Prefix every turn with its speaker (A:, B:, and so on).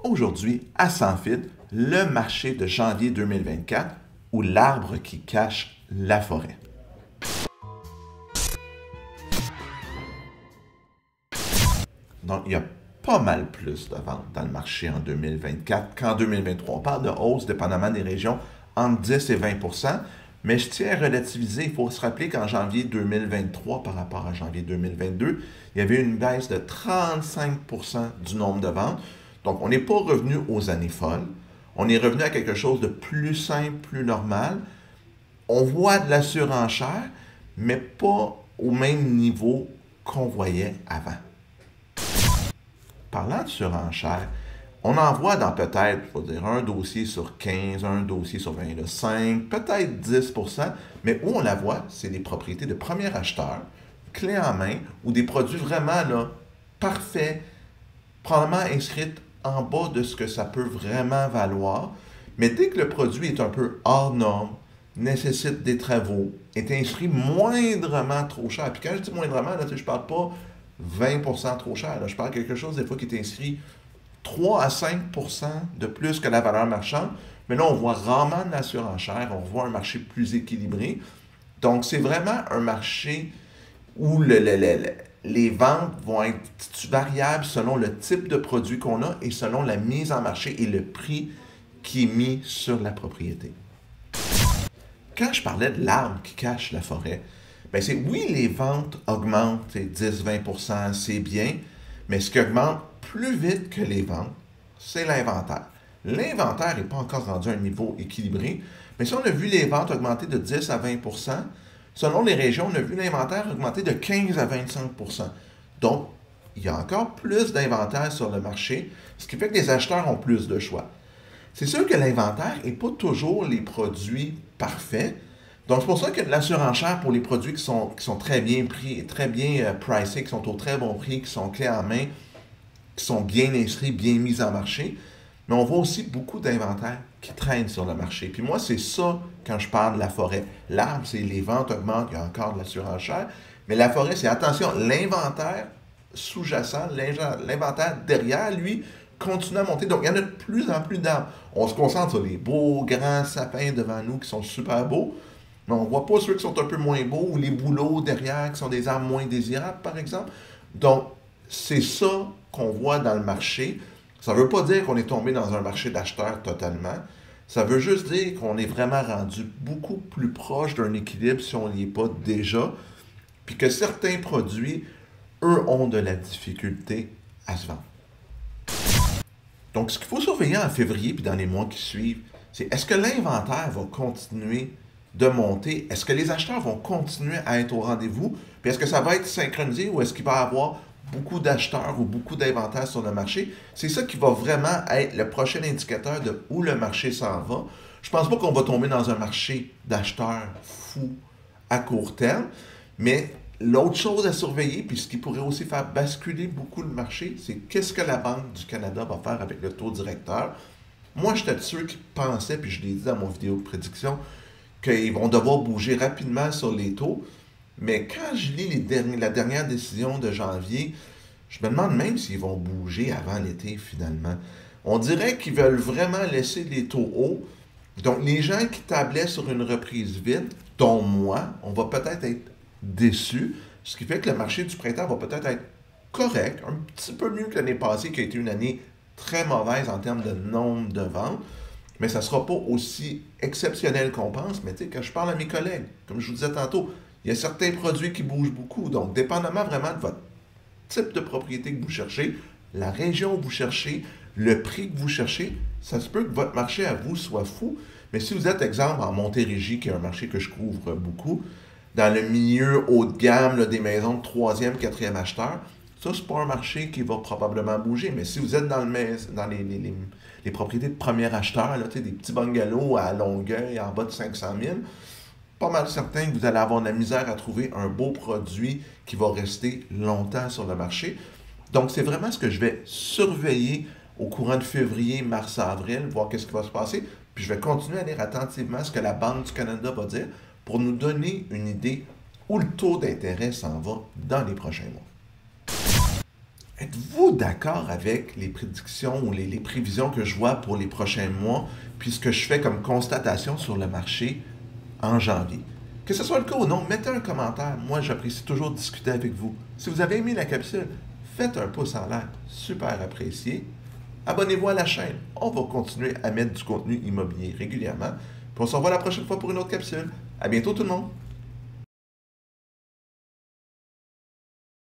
A: Aujourd'hui, à Sans Filtre, le marché de janvier 2024 ou l'arbre qui cache la forêt. Donc, il y a pas mal plus de ventes dans le marché en 2024 qu'en 2023. On parle de hausse, dépendamment des régions, entre 10 et 20 mais je tiens à relativiser. Il faut se rappeler qu'en janvier 2023, par rapport à janvier 2022, il y avait une baisse de 35 du nombre de ventes. Donc, on n'est pas revenu aux années folles. On est revenu à quelque chose de plus simple, plus normal. On voit de la surenchère, mais pas au même niveau qu'on voyait avant. Parlant de surenchère, on en voit dans peut-être, il faut dire, un dossier sur 15, un dossier sur 20, 5, peut-être 10 mais où on la voit, c'est des propriétés de premier acheteur, clé en main, ou des produits vraiment là, parfaits, probablement inscrites en bas de ce que ça peut vraiment valoir. Mais dès que le produit est un peu hors norme, nécessite des travaux, est inscrit moindrement trop cher. Puis quand je dis moindrement, là, je ne parle pas 20 trop cher. Là, je parle de quelque chose des fois qui est inscrit 3 à 5 de plus que la valeur marchande. Mais là, on voit rarement de la surenchère, on voit un marché plus équilibré. Donc, c'est vraiment un marché où les ventes vont être variables selon le type de produit qu'on a et selon la mise en marché et le prix qui est mis sur la propriété. Quand je parlais de l'arbre qui cache la forêt, bien c'est oui, les ventes augmentent 10-20 c'est bien, mais ce qui augmente plus vite que les ventes, c'est l'inventaire. L'inventaire n'est pas encore rendu à un niveau équilibré, mais si on a vu les ventes augmenter de 10 à 20 selon les régions, on a vu l'inventaire augmenter de 15 à 25 Donc, il y a encore plus d'inventaire sur le marché, ce qui fait que les acheteurs ont plus de choix. C'est sûr que l'inventaire n'est pas toujours les produits parfaits. Donc, c'est pour ça qu'il y a de la surenchère pour les produits qui sont très bien pris, très bien pricés, qui sont au très bon prix, qui sont clés en main, qui sont bien inscrits, bien mis en marché. Mais on voit aussi beaucoup d'inventaires qui traînent sur le marché. Puis moi, c'est ça quand je parle de la forêt. L'arbre, c'est les ventes augmentent, il y a encore de la surenchère. Mais la forêt, c'est attention, l'inventaire sous-jacent, l'inventaire derrière, lui, continue à monter. Donc, il y en a de plus en plus d'arbres. On se concentre sur les beaux, grands sapins devant nous qui sont super beaux, mais on ne voit pas ceux qui sont un peu moins beaux ou les bouleaux derrière qui sont des arbres moins désirables, par exemple. Donc, c'est ça qu'on voit dans le marché. Ça ne veut pas dire qu'on est tombé dans un marché d'acheteurs totalement. Ça veut juste dire qu'on est vraiment rendu beaucoup plus proche d'un équilibre si on n'y est pas déjà, puis que certains produits, eux, ont de la difficulté à se vendre. Donc, ce qu'il faut surveiller en février puis dans les mois qui suivent, c'est est-ce que l'inventaire va continuer de monter? Est-ce que les acheteurs vont continuer à être au rendez-vous? Puis est-ce que ça va être synchronisé ou est-ce qu'il va y avoir beaucoup d'acheteurs ou beaucoup d'inventaires sur le marché? C'est ça qui va vraiment être le prochain indicateur de où le marché s'en va. Je ne pense pas qu'on va tomber dans un marché d'acheteurs fous à court terme, mais l'autre chose à surveiller, puis ce qui pourrait aussi faire basculer beaucoup le marché, c'est qu'est-ce que la Banque du Canada va faire avec le taux directeur. Moi, j'étais de ceux qui pensaient, puis je l'ai dit dans mon vidéo de prédiction, qu'ils vont devoir bouger rapidement sur les taux. Mais quand je lis la dernière décision de janvier, je me demande même s'ils vont bouger avant l'été finalement. On dirait qu'ils veulent vraiment laisser les taux hauts. Donc, les gens qui tablaient sur une reprise vite, dont moi, on va peut-être être déçus, ce qui fait que le marché du printemps va peut-être être correct, un petit peu mieux que l'année passée, qui a été une année très mauvaise en termes de nombre de ventes, mais ça ne sera pas aussi exceptionnel qu'on pense. Mais tu sais, quand je parle à mes collègues, comme je vous disais tantôt, il y a certains produits qui bougent beaucoup. Donc, dépendamment vraiment de votre type de propriété que vous cherchez, la région où vous cherchez, le prix que vous cherchez, ça se peut que votre marché à vous soit fou. Mais si vous êtes, exemple, en Montérégie, qui est un marché que je couvre beaucoup, dans le milieu haut de gamme là, des maisons de troisième, quatrième acheteur, ça, c'est pas un marché qui va probablement bouger. Mais si vous êtes dans les propriétés de premier acheteur, là, des petits bungalows à Longueuil, en bas de 500 000, pas mal certain que vous allez avoir de la misère à trouver un beau produit qui va rester longtemps sur le marché. Donc, c'est vraiment ce que je vais surveiller au courant de février, mars, avril, voir qu'est-ce qui va se passer. Puis, je vais continuer à lire attentivement ce que la Banque du Canada va dire pour nous donner une idée où le taux d'intérêt s'en va dans les prochains mois. Êtes-vous d'accord avec les prédictions ou les prévisions que je vois pour les prochains mois, puis ce que je fais comme constatation sur le marché en janvier? Que ce soit le cas ou non, mettez un commentaire. Moi, j'apprécie toujours discuter avec vous. Si vous avez aimé la capsule, faites un pouce en l'air. Super apprécié. Abonnez-vous à la chaîne. On va continuer à mettre du contenu immobilier régulièrement. Puis on se revoit la prochaine fois pour une autre capsule. À bientôt tout le monde!